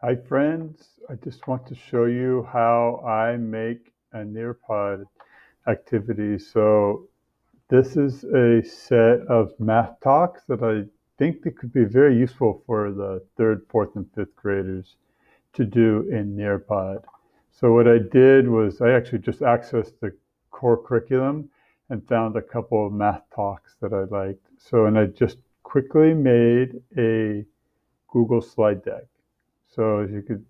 Hi friends, I just want to show you how I make a Nearpod activity. So this is a set of math talks that I think that could be very useful for the third, fourth, and fifth graders to do in Nearpod. So what I did was I actually just accessed the core curriculum and found a couple of math talks that I liked. And I just quickly made a Google slide deck. So as you could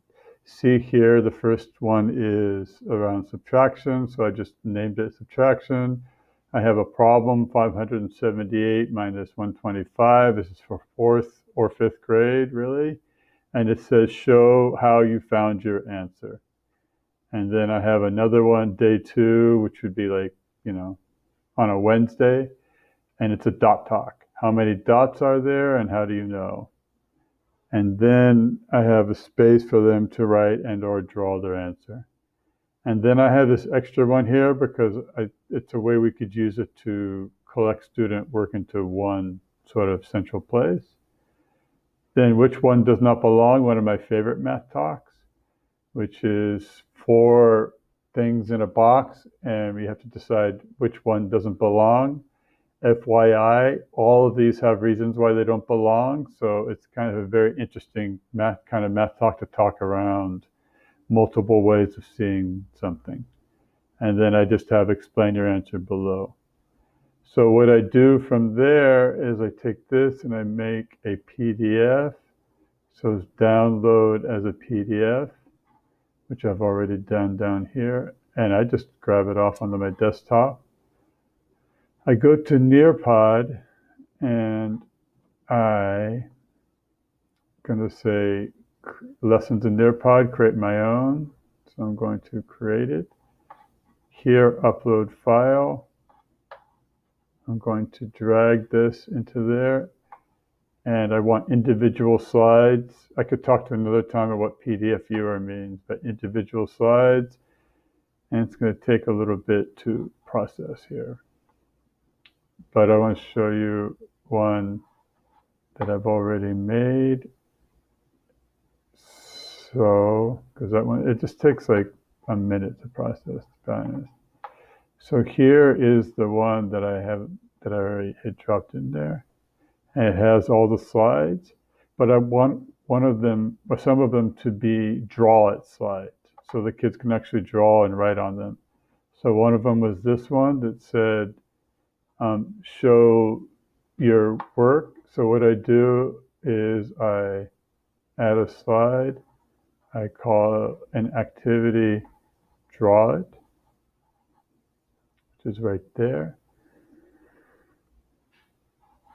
see here, the first one is around subtraction. So I just named it subtraction. I have a problem, 578 minus 125. This is for fourth or fifth grade, really. And it says, show how you found your answer. And then I have another one, day 2, which would be like, on a Wednesday. And it's a dot talk. How many dots are there and how do you know? And then I have a space for them to write and or draw their answer. And then I have this extra one here because it's a way we could use it to collect student work into one sort of central place. Then which one does not belong, one of my favorite math talks, which is 4 things in a box and we have to decide which one doesn't belong. FYI, all of these have reasons why they don't belong. So it's kind of a very interesting math talk to talk around multiple ways of seeing something. And then I just have explain your answer below. So what I do from there is I take this and I make a PDF. So it's download as a PDF, which I've already done down here. And I just grab it off onto my desktop. I go to Nearpod and I'm going to say lessons in Nearpod, create my own. So I'm going to create it. Here, upload file. I'm going to drag this into there. And I want individual slides. I could talk to another time about what PDF viewer means, but individual slides. And it's going to take a little bit to process here. But I want to show you one that I've already made. So, because that one, it just takes like a minute to process, to be honest. So here is the one that I already had dropped in there. And it has all the slides, but I want one of them, or some of them, to be draw it slides. So the kids can actually draw and write on them. So one of them was this one that said, show your work. So what I do is I add a slide. I call an activity draw it, which is right there.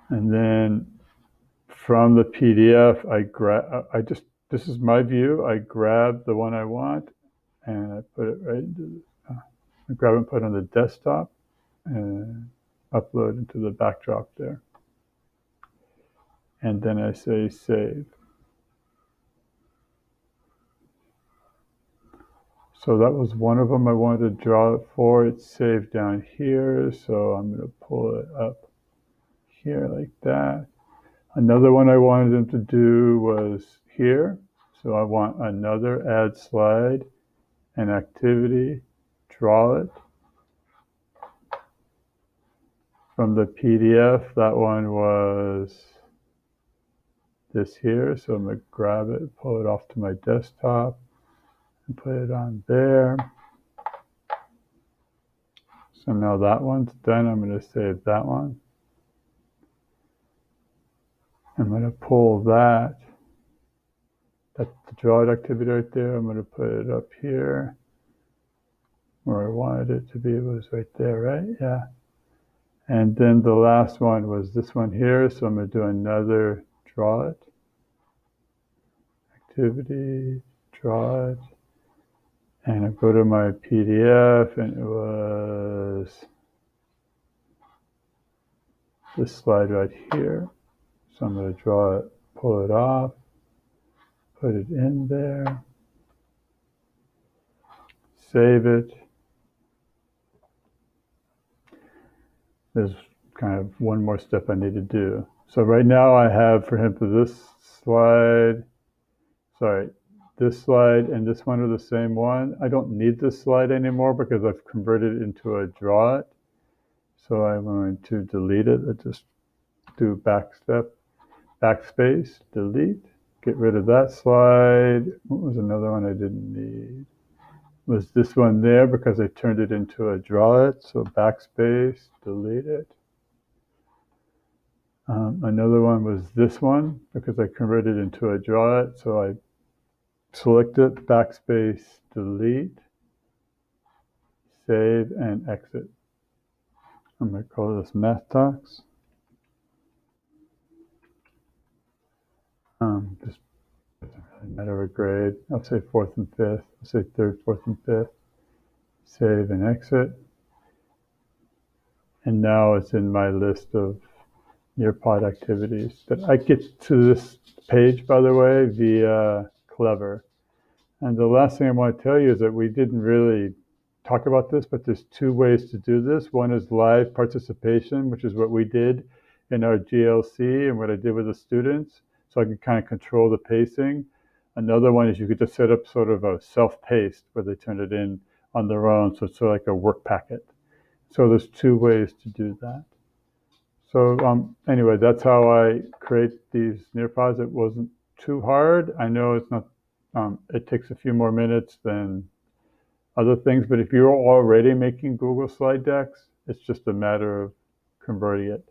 And then from the PDF, this is my view. I grab the one I want and I put it right into, I grab and put it on the desktop and upload into the backdrop there. And then I say save. So that was one of them I wanted to draw it for. It's saved down here. So I'm going to pull it up here like that. Another one I wanted them to do was here. So I want another add slide, an activity, draw it. From the PDF, that one was this here. So I'm going to grab it, pull it off to my desktop, and put it on there. So now that one's done. I'm going to save that one. I'm going to pull that's the draw it activity right there. I'm going to put it up here where I wanted it to be. It was right there, right? Yeah. And then the last one was this one here. So I'm going to do another draw it activity, draw it. And I go to my PDF and it was this slide right here. So I'm going to draw it, pull it off, put it in there, save it. There's kind of one more step I need to do. So right now I have for him for this slide, sorry, this slide and this one are the same one. I don't need this slide anymore because I've converted it into a draw it. So I'm going to delete it. I just do backspace, delete, get rid of that slide. What was another one I didn't need? Was this one there because I turned it into a draw it. So backspace, delete it. Another one was this one because I converted it into a draw it. So I select it, backspace, delete, save, and exit. I'm going to call this Math Talks. Just doesn't really matter a grade. I'll say fourth and fifth. I'll say third, fourth, and fifth. Save and exit. And now it's in my list of Nearpod activities. But I get to this page, by the way, via Clever. And the last thing I want to tell you is that we didn't really talk about this, but there's two ways to do this. One is live participation, which is what we did in our GLC and what I did with the students, so I can kind of control the pacing. Another one is you could just set up sort of a self-paced where they turn it in on their own, so it's sort of like a work packet. So there's two ways to do that. So anyway, that's how I create these Nearpods. It wasn't too hard. I know it's not. It takes a few more minutes than other things, but if you're already making Google slide decks, it's just a matter of converting it.